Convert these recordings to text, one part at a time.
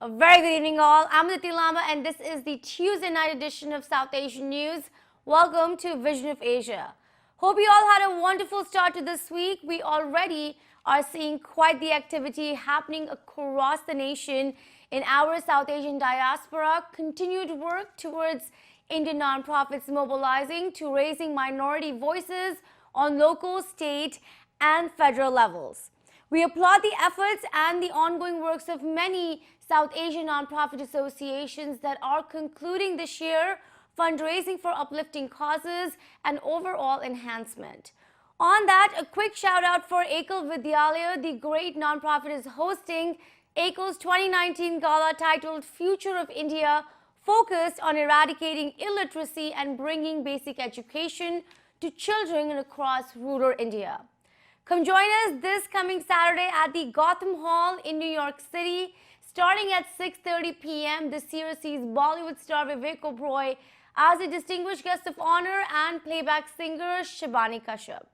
A very good evening all. I'm Aditi Lamba and this is the Tuesday night edition of South Asian News. Welcome to Vision of Asia. Hope you all had a wonderful start to this week. We already are seeing quite the activity happening across the nation in our South Asian diaspora. Continued work towards Indian nonprofits mobilizing to raising minority voices on local, state and federal levels. We applaud the efforts and the ongoing works of many South Asian nonprofit associations that are concluding this year, fundraising for uplifting causes and overall enhancement. On that, a quick shout out for Ekal Vidyalaya, the great nonprofit is hosting Ekal's 2019 gala titled Future of India, focused on eradicating illiteracy and bringing basic education to children across rural India. Come join us this coming Saturday at the Gotham Hall in New York City. Starting at 6:30 p.m., this year sees Bollywood star Vivek Oberoi as a distinguished guest of honor and playback singer Shabani Kashyap.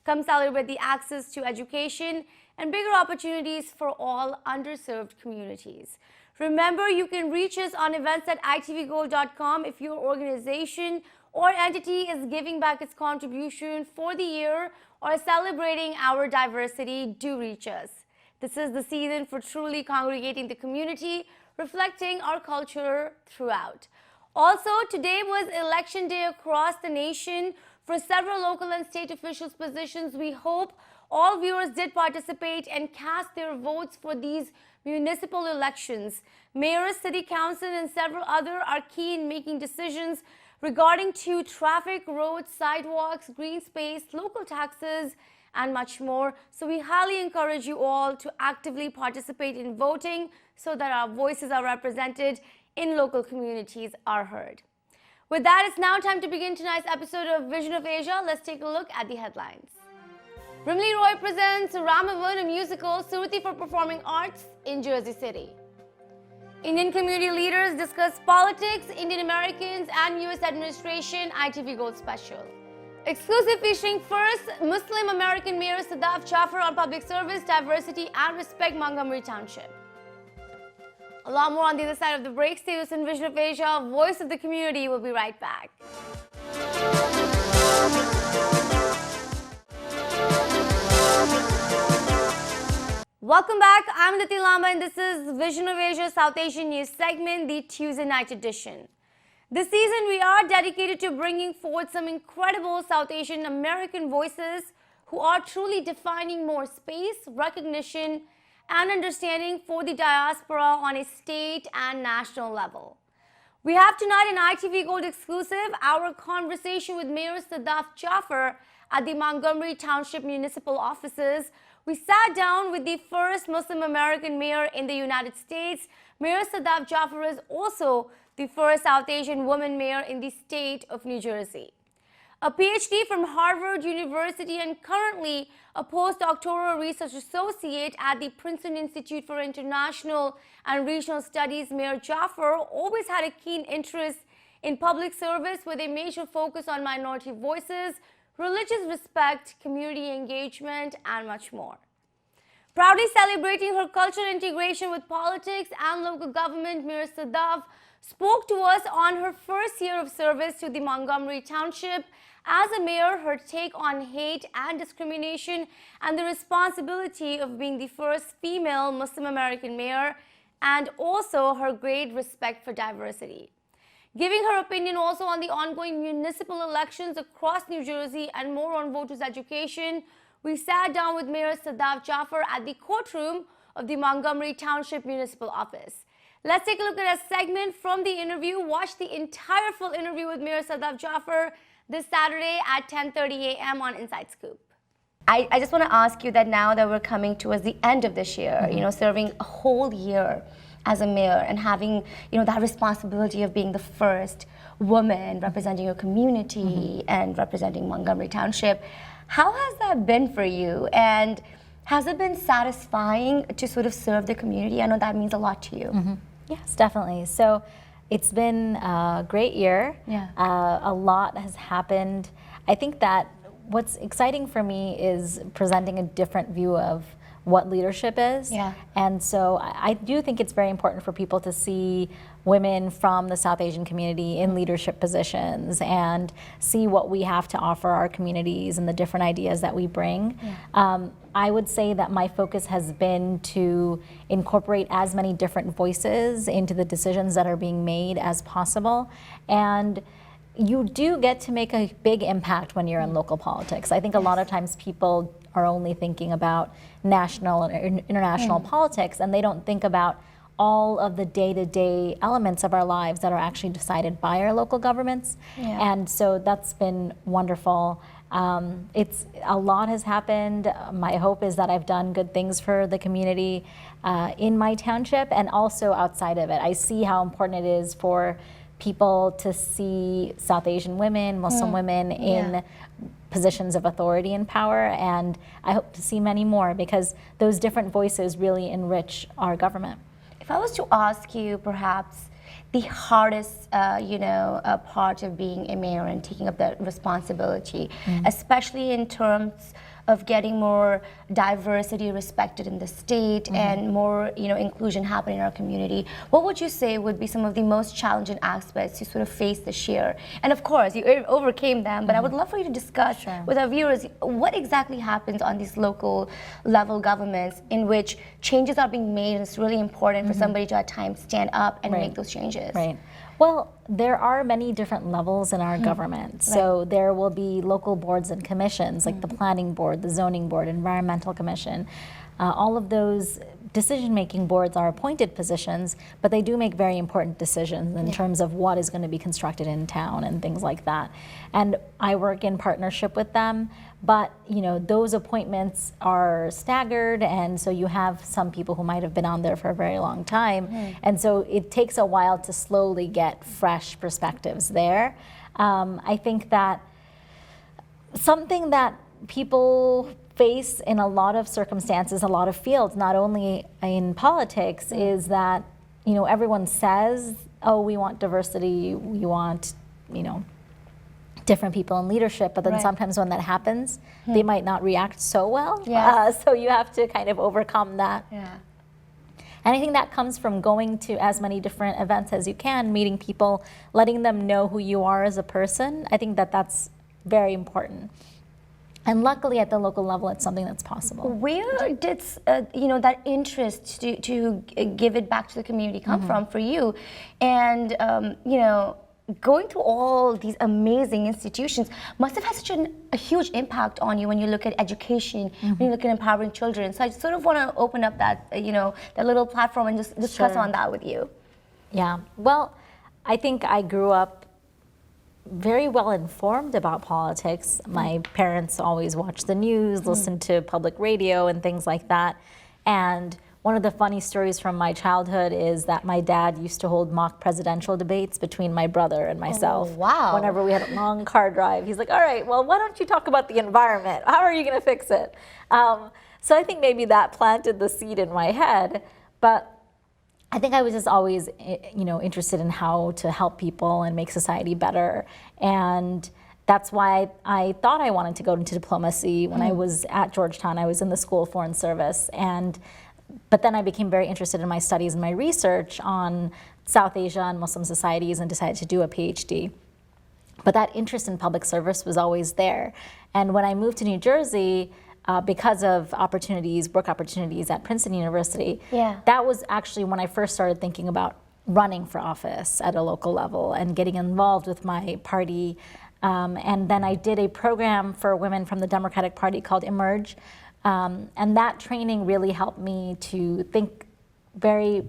Come celebrate the access to education and bigger opportunities for all underserved communities. Remember, you can reach us on events at itvgold.com if your organization or entity is giving back its contribution for the year or celebrating our diversity. Do reach us. This is the season for truly congregating the community, reflecting our culture throughout. Also, today was election day across the nation for several local and state officials' positions. We hope all viewers did participate and cast their votes for these municipal elections. Mayors, city council and several other are key in making decisions regarding to traffic, roads, sidewalks, green space, local taxes, and much more. So we highly encourage you all to actively participate in voting so that our voices are represented in local communities are heard. With that, it's now time to begin tonight's episode of Vision of Asia. Let's take a look at the headlines. Rimli Roy presents Ramaavan, a musical, Surati for performing arts in Jersey City. Indian community leaders discuss politics, Indian Americans and US administration, ITV Gold special. Exclusive featuring first Muslim American Mayor Sadaf Jaffer on public service, diversity and respect, Montgomery Township. A lot more on the other side of the break. Stay tuned in Vision of Asia, voice of the community. We'll be right back. Welcome back. I'm Aditi Lamba and this is Vision of Asia South Asian News segment, the Tuesday night edition. This season, we are dedicated to bringing forward some incredible South Asian American voices who are truly defining more space, recognition, and understanding for the diaspora on a state and national level. We have tonight an ITV Gold exclusive, our conversation with Mayor Sadaf Jaffer at the Montgomery Township Municipal Offices. We sat down with the first Muslim American mayor in the United States. Mayor Sadaf Jaffer is also the first South Asian woman mayor in the state of New Jersey. A PhD from Harvard University and currently a postdoctoral research associate at the Princeton Institute for International and Regional Studies, Mayor Jaffer always had a keen interest in public service with a major focus on minority voices, religious respect, community engagement, and much more. Proudly celebrating her cultural integration with politics and local government, Mayor Sadaf spoke to us on her first year of service to the Montgomery Township. As a mayor, her take on hate and discrimination and the responsibility of being the first female Muslim American mayor, and also her great respect for diversity. Giving her opinion also on the ongoing municipal elections across New Jersey and more on voters' education, we sat down with Mayor Sadaf Jaffer at the courtroom of the Montgomery Township Municipal Office. Let's take a look at a segment from the interview. Watch the entire full interview with Mayor Sadaf Jaffer this Saturday at 10:30 a.m. on Inside Scoop. I just want to ask you that now that we're coming towards the end of this year, serving a whole year as a mayor and having, that responsibility of being the first woman representing your community and representing Montgomery Township, how has that been for you? And has it been satisfying to sort of serve the community? I know that means a lot to you. Yes, definitely. So it's been a great year. Yeah. A lot has happened. I think that what's exciting for me is presenting a different view of what leadership is. Yeah. And so I do think it's very important for people to see women from the South Asian community in leadership positions and see what we have to offer our communities and the different ideas that we bring. Yeah. I would say that my focus has been to incorporate as many different voices into the decisions that are being made as possible. And you do get to make a big impact when you're in local politics. I think a lot of times people are only thinking about national and international politics, and they don't think about all of the day-to-day elements of our lives that are actually decided by our local governments. Yeah. And so that's been wonderful. It's a lot has happened. My hope is that I've done good things for the community in my township and also outside of it. I see how important it is for people to see South Asian women, Muslim women in positions of authority and power, and I hope to see many more because those different voices really enrich our government. If I was to ask you, perhaps, the hardest, part of being a mayor and taking up that responsibility, especially in terms of getting more diversity respected in the state and more, inclusion happening in our community, what would you say would be some of the most challenging aspects you sort of faced this year? And of course, you overcame them, but I would love for you to discuss with our viewers what exactly happens on these local level governments in which changes are being made, and it's really important for somebody to at times stand up and make those changes. Right. Well, there are many different levels in our government. So there will be local boards and commissions, like the Planning Board, the Zoning Board, Environmental Commission. All of those decision-making boards are appointed positions, but they do make very important decisions in terms of what is going to be constructed in town and things like that. And I work in partnership with them, but those appointments are staggered, and so you have some people who might have been on there for a very long time, and so it takes a while to slowly get fresh perspectives there. I think that something that people face in a lot of circumstances, a lot of fields, not only in politics, is that everyone says, oh, we want diversity, we want different people in leadership, but then sometimes when that happens, they might not react so well. So you have to kind of overcome that. And I think that comes from going to as many different events as you can, meeting people, letting them know who you are as a person. I think that that's very important. And luckily at the local level, it's something that's possible. Where did that interest to give it back to the community come from for you? And going to all these amazing institutions must have had such a huge impact on you when you look at education, when you look at empowering children. So I sort of want to open up that that little platform and just discuss on that with you. Yeah. Well, I think I grew up very well informed about politics. My parents always watched the news, listened to public radio and things like that. And one of the funny stories from my childhood is that my dad used to hold mock presidential debates between my brother and myself. Oh, wow. Whenever we had a long car drive. He's like, all right, well, why don't you talk about the environment? How are you going to fix it? So I think maybe that planted the seed in my head. But I think I was just always, interested in how to help people and make society better. And that's why I thought I wanted to go into diplomacy. When I was at Georgetown, I was in the School of Foreign Service. But then I became very interested in my studies and my research on South Asia and Muslim societies and decided to do a PhD. But that interest in public service was always there. And when I moved to New Jersey, because of work opportunities at Princeton University, that was actually when I first started thinking about running for office at a local level and getting involved with my party. And then I did a program for women from the Democratic Party called Emerge. And that training really helped me to think very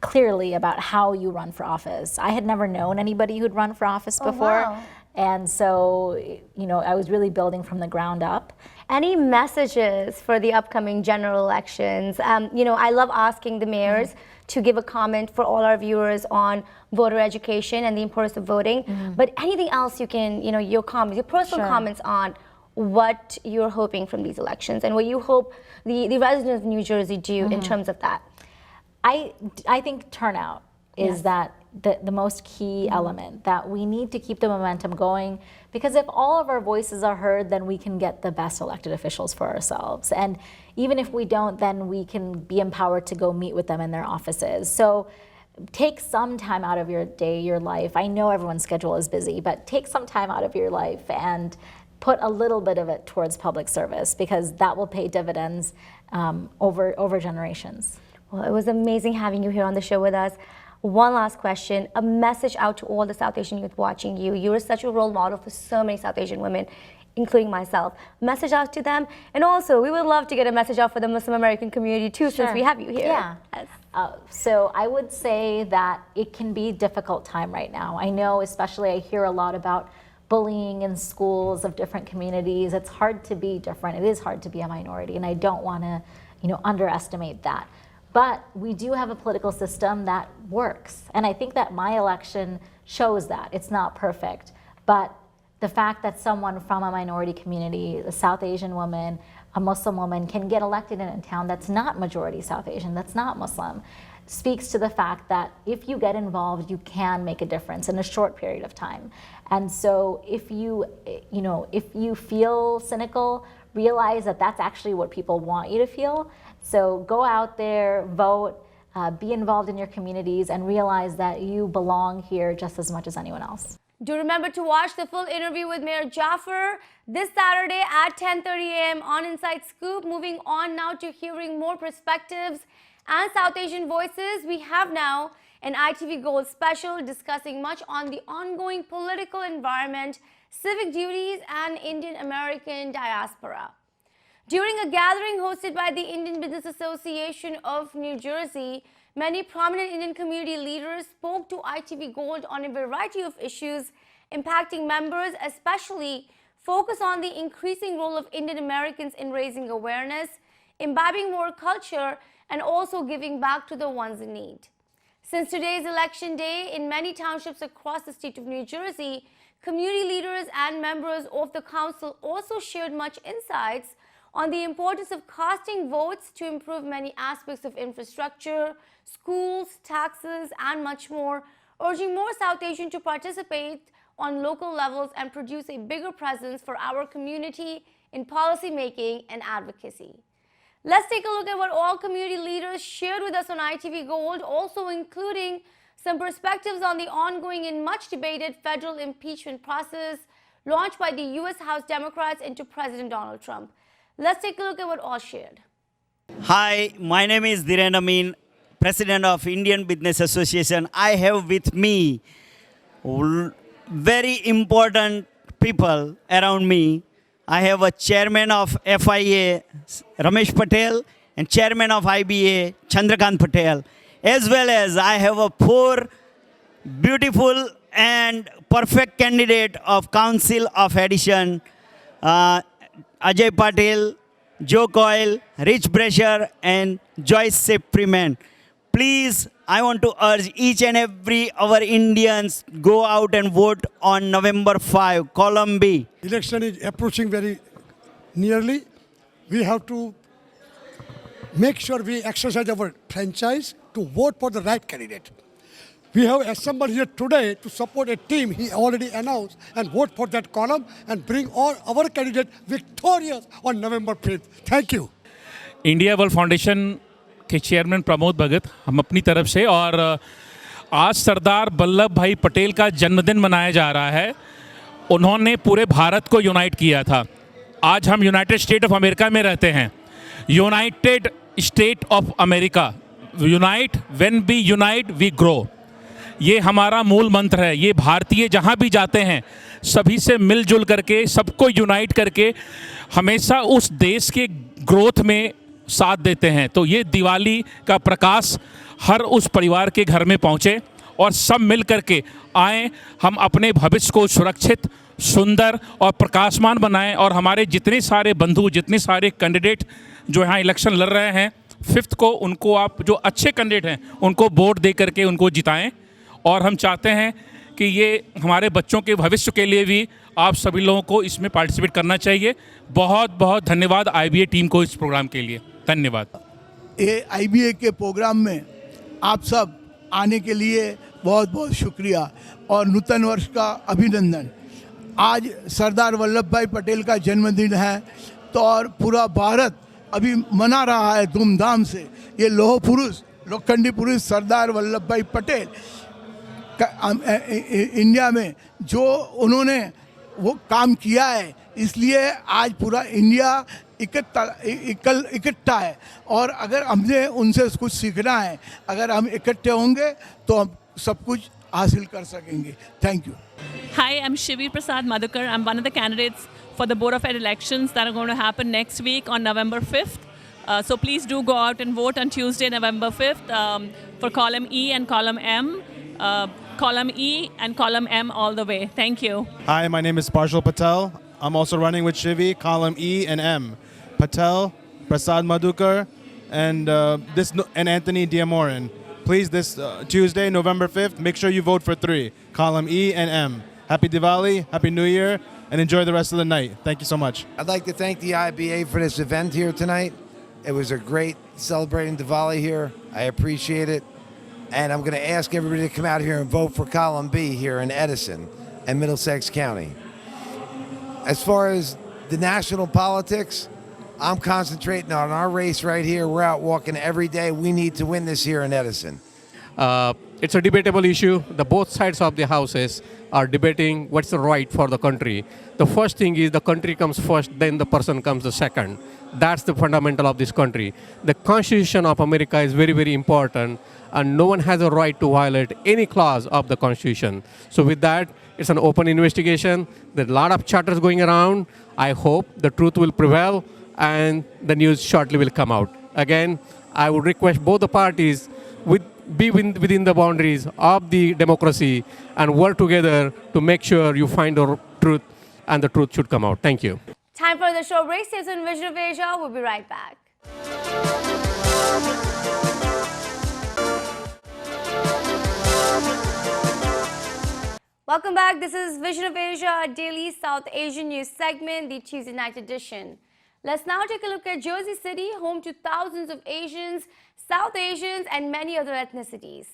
clearly about how you run for office. I had never known anybody who'd run for office before. Wow. And so, I was really building from the ground up. Any messages for the upcoming general elections? I love asking the mayors to give a comment for all our viewers on voter education and the importance of voting. But anything else you can, your comments, your personal comments on what you're hoping from these elections and what you hope the residents of New Jersey do in terms of that. I think turnout is that the most key element, that we need to keep the momentum going, because if all of our voices are heard, then we can get the best elected officials for ourselves. And even if we don't, then we can be empowered to go meet with them in their offices. So take some time out of your day, your life. I know everyone's schedule is busy, but take some time out of your life and put a little bit of it towards public service, because that will pay dividends over generations. Well, it was amazing having you here on the show with us. One last question, a message out to all the South Asian youth watching you. You are such a role model for so many South Asian women, including myself. Message out to them. And also, we would love to get a message out for the Muslim American community too, since we have you here. Yeah. Yes. So I would say that it can be a difficult time right now. I know, especially I hear a lot about bullying in schools of different communities. It's hard to be different. It is hard to be a minority, and I don't want to, underestimate that. But we do have a political system that works. And I think that my election shows that. It's not perfect. But the fact that someone from a minority community, a South Asian woman, a Muslim woman, can get elected in a town that's not majority South Asian, that's not Muslim, speaks to the fact that if you get involved, you can make a difference in a short period of time. And so if you feel cynical, realize that that's actually what people want you to feel. So go out there, vote, be involved in your communities, and realize that you belong here just as much as anyone else. Do remember to watch the full interview with Mayor Jaffer this Saturday at 10:30 a.m. on Inside Scoop. Moving on now to hearing more perspectives and South Asian voices, we have now an ITV Gold special discussing much on the ongoing political environment, civic duties, and Indian American diaspora. During a gathering hosted by the Indian Business Association of New Jersey, many prominent Indian community leaders spoke to ITV Gold on a variety of issues impacting members, especially focus on the increasing role of Indian Americans in raising awareness, imbibing more culture, and also giving back to the ones in need. Since today's election day, in many townships across the state of New Jersey, community leaders and members of the council also shared much insights on the importance of casting votes to improve many aspects of infrastructure, schools, taxes, and much more, urging more South Asians to participate on local levels and produce a bigger presence for our community in policy making and advocacy. Let's take a look at what all community leaders shared with us on ITV Gold, also including some perspectives on the ongoing and much debated federal impeachment process launched by the U.S. House Democrats into President Donald Trump. Let's take a look at what all shared. Hi, my name is Dhiren Amin, President of Indian Business Association. I have with me very important people around me. I have a chairman of FIA, Ramesh Patel, and chairman of IBA, Chandrakant Patel, as well as I have a 4 beautiful and perfect candidate of Council of Addition, Ajay Patel, Joe Coyle, Rich Brescher, and Joyce Sepriman. Please, I want to urge each and every our Indians go out and vote on November 5, column B. Election is approaching very nearly. We have to make sure we exercise our franchise to vote for the right candidate. We have assembled here today to support a team he already announced and vote for that column and bring all our candidates victorious on November 5th. Thank you. India world foundation के chairman Pramod Bhagat, हम अपनी तरफ से, और आज सरदार वल्लभ भाई पटेल का जन्मदिन मनाया जा रहा है। उन्होंने पूरे भारत को यूनाइट किया था। आज हम यूनाइटेड स्टेट ऑफ अमेरिका में रहते हैं। United State of America, unite, when we unite we grow, ये हमारा मूल मंत्र है। ये भारतीय जहाँ भी जाते हैं सभी से मिलजुल करके, सबको यूनाइट करके हमेशा उस देश के ग्रोथ में साथ देते हैं। तो ये दिवाली का प्रकाश हर उस परिवार के घर में पहुँचे और सब मिल करके आएँ, हम अपने भविष्य को सुरक्षित, सुंदर और प्रकाशमान बनाएं। और हमारे जितने सारे बंधु, जितने सारे कैंडिडेट जो यहाँ इलेक्शन लड़ रहे हैं 5th को, उनको आप जो अच्छे कैंडिडेट हैं उनको वोट दे करके उनको जिताएं। और हम चाहते हैं कि ये हमारे बच्चों के भविष्य के लिए भी आप सभी लोगों को इसमें पार्टिसिपेट करना चाहिए। बहुत बहुत धन्यवाद IBA टीम को इस प्रोग्राम के लिए, धन्यवाद। ये IBA के प्रोग्राम में आप सब आने के लिए बहुत बहुत शुक्रिया और नूतन वर्ष का अभिनंदन। आज सरदार वल्लभ भाई पटेल का जन्मदिन है तो और पूरा भारत अभी मना रहा है धूमधाम से। ये लोह पुरुष, लोखंडी पुरुष सरदार वल्लभ भाई पटेल इंडिया में जो उन्होंने वो काम किया है, इसलिए आज पूरा इंडिया इकट्ठा है। और अगर हमने उनसे कुछ सीखना है, अगर हम इकट्ठे होंगे तो हम सब कुछ हासिल कर सकेंगे। Thank you. Hi, I'm Shivi Prasad Madhukar. I'm one of the candidates for the Board of Ed elections that are going to happen next week on November 5th. So please do go out and vote on Tuesday, November 5th for column E and column M. Column E and column M all the way. Thank you. Hi, my name is Parshal Patel. I'm also running with Shivi, column E and M. Patel, Prasad Madhukar, and Anthony Diamorin. Please, this Tuesday, November 5th, make sure you vote for 3, column E and M. Happy Diwali, Happy New Year, and enjoy the rest of the night. Thank you so much. I'd like to thank the IBA for this event here tonight. It was a great celebrating Diwali here. I appreciate it. And I'm going to ask everybody to come out here and vote for column B here in Edison and Middlesex County. As far as the national politics, I'm concentrating on our race right here. We're out walking every day. We need to win this here in Edison. It's a debatable issue. The both sides of the houses are debating what's the right for the country. The first thing is the country comes first, then the person comes the second. That's the fundamental of this country. The Constitution of America is very, very important, and no one has a right to violate any clause of the Constitution. So with that, it's an open investigation. There's a lot of chatters going around. I hope the truth will prevail and the news shortly will come out. Again, I would request both the parties be within the boundaries of the democracy and work together to make sure you find the truth, and the truth should come out. Thank you. Time for the show break. Stay tuned, Vision of Asia. We'll be right back. Welcome back. This is Vision of Asia, a daily South Asian news segment, the Tuesday night edition. Let's now take a look at Jersey City, home to thousands of Asians, South Asians, and many other ethnicities.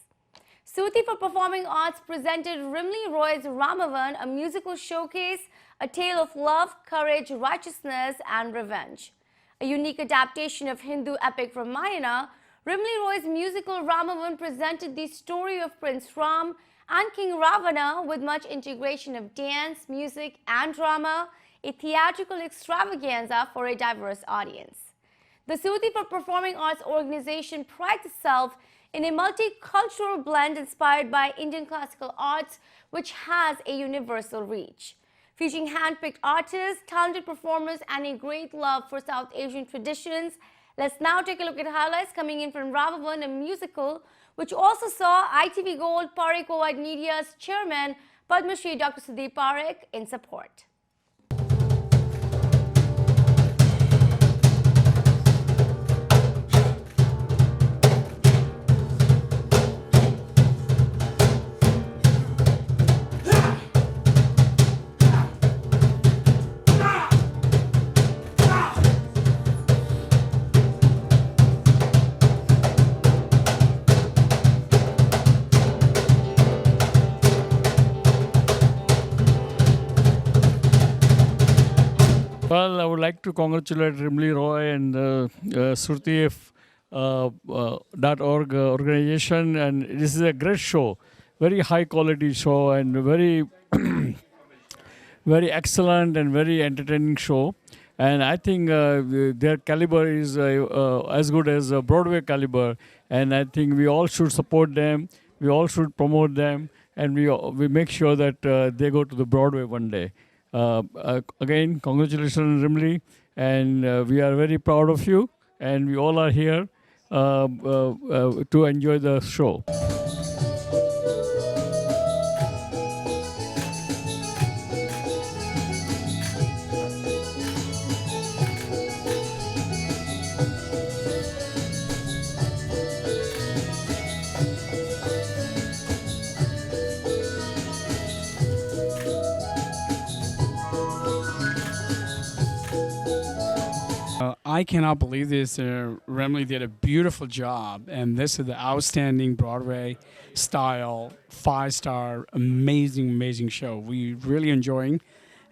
Surati for Performing Arts presented Rimli Roy's Ramaavan, a musical showcase, a tale of love, courage, righteousness, and revenge. A unique adaptation of Hindu epic Ramayana, Rimli Roy's musical Ramaavan presented the story of Prince Ram and King Ravana with much integration of dance, music, and drama, a theatrical extravaganza for a diverse audience. The Surati for Performing Arts organization prides itself in a multicultural blend inspired by Indian classical arts, which has a universal reach. Featuring hand-picked artists, talented performers, and a great love for South Asian traditions, let's now take a look at highlights coming in from Ramaavan, a musical which also saw ITV Gold Parekh Worldwide Media's chairman, Padma Shri Dr. Sudeep Parekh, in support. Well, I would like to congratulate Rimli Roy and Surati.org organization, and this is a great show, very high quality show, and very, very excellent and very entertaining show. And I think their caliber is as good as Broadway caliber, and I think we all should support them, we all should promote them, and we make sure that they go to the Broadway one day. Again, congratulations, Rimli, and we are very proud of you, and we all are here to enjoy the show. I cannot believe this. Rimli did a beautiful job, and this is the outstanding Broadway style, 5-star, amazing show. We really enjoying,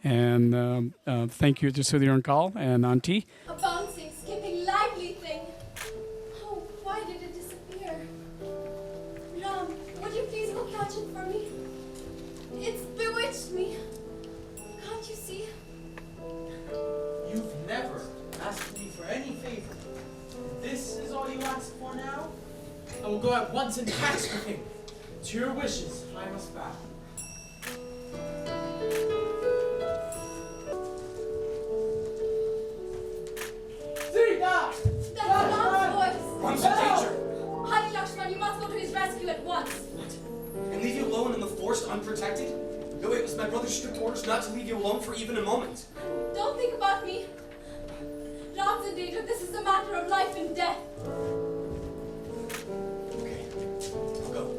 and thank you to Sudhir and Carl and Auntie. A bouncing, skipping, lively thing. Oh, why did it disappear? Ram, would you please go catch it for me? It's bewitched me. Can't you see? You've never asked me for any favor. This is all you ask for now? I will go at once and catch the thing. To your wishes, I must bow. That's Ram's voice. Ram's in danger. Honey Lakshman, you must go to his rescue at once. And leave you alone in the forest unprotected? No, it was my brother's strict orders not to leave you alone for even a moment. Don't think about me. Ram's in danger. This is a matter of life and death. Okay, I'll go.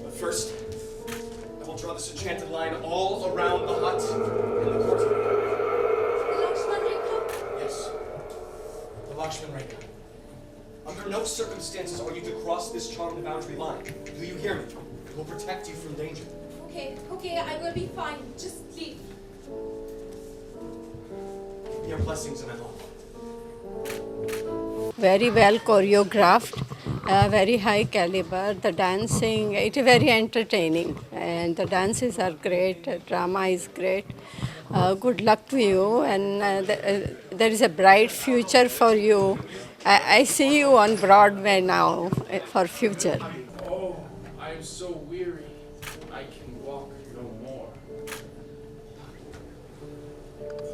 But first, I will draw this enchanted line all around the hut and the courtyard. Lakshman Rekha? Yes, the Lakshman Rekha. Under no circumstances are you to cross this charmed boundary line. Do you hear me? It will protect you from danger. Okay, I will be fine. Just leave. Give me your blessings and I love. Very well choreographed, very high caliber. The dancing, it is very entertaining, and the dances are great. Drama is great. Good luck to you, and there is a bright future for you. I see you on Broadway now for future. Oh, I am so weary. I can walk no more.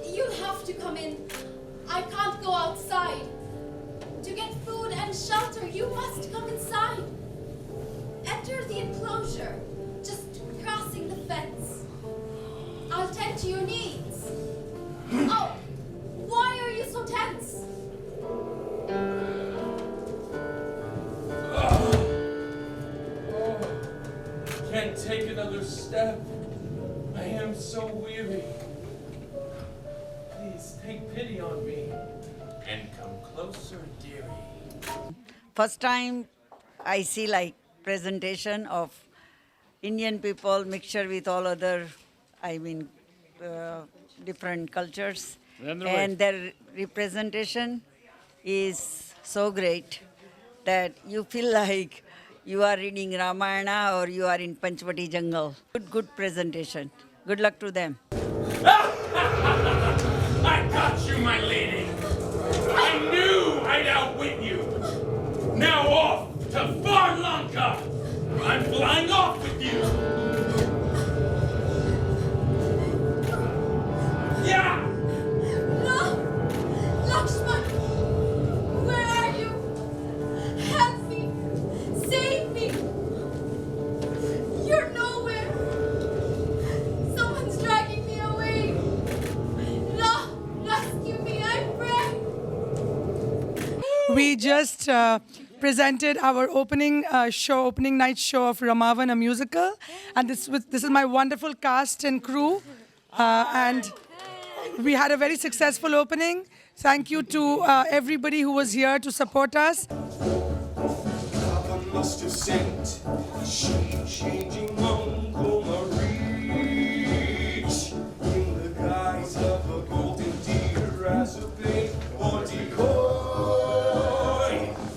You'll have to come in. I can't go outside. To get food and shelter, you must come inside. Enter the enclosure, just crossing the fence. I'll tend to your needs. Oh, why are you so tense? Can't take another step. I am so weary. Please take pity on me and come closer, dearie. First time I see like presentation of Indian people mixture with all other, different cultures. And their representation is so great that you feel like you are reading Ramayana or you are in Panchvati jungle. Good presentation. Good luck to them. I got you, my lady. I knew I'd outwit you. Now off to Far Lanka. I'm flying off with you. Yeah! No! Lakshman! Where are you? Help me! Save me! You're nowhere! Someone's dragging me away! Rescue me, I pray! We just presented our opening night show of Ramaavan, a musical. And this is my wonderful cast and crew. And we had a very successful opening. Thank you to everybody who was here to support us. God must have sent a shape-changing Montgomery in the guise of a golden deer as a bait or decoy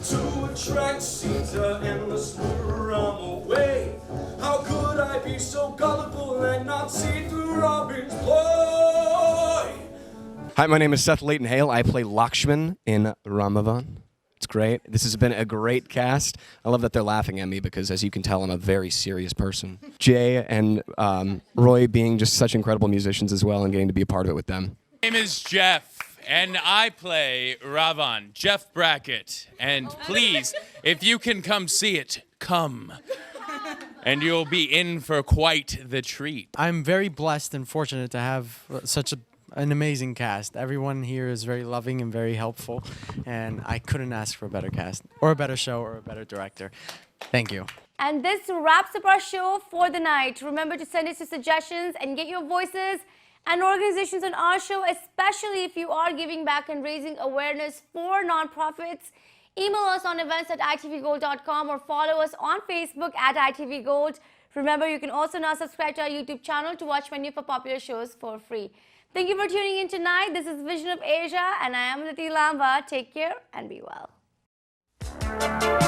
to attract Sita and the Ram away. How could I be so gullible and not see through Robin's ploy? Hi, my name is Seth Leighton Hale. I play Lakshman in Ramaavan. It's great. This has been a great cast. I love that they're laughing at me because, as you can tell, I'm a very serious person. Jay and Roy being just such incredible musicians as well and getting to be a part of it with them. My name is Jeff, and I play Ravan, Jeff Brackett. And please, if you can come see it, come. And you'll be in for quite the treat. I'm very blessed and fortunate to have such an amazing cast. Everyone here is very loving and very helpful, and I couldn't ask for a better cast, or a better show, or a better director. Thank you. And this wraps up our show for the night. Remember to send us your suggestions and get your voices and organizations on our show, especially if you are giving back and raising awareness for nonprofits. Email us on events@itvgold.com or follow us on Facebook @itvgold. Remember, you can also now subscribe to our YouTube channel to watch many of our popular shows for free. Thank you for tuning in tonight. This is Vision of Asia, and I am Nati Lamba. Take care and be well.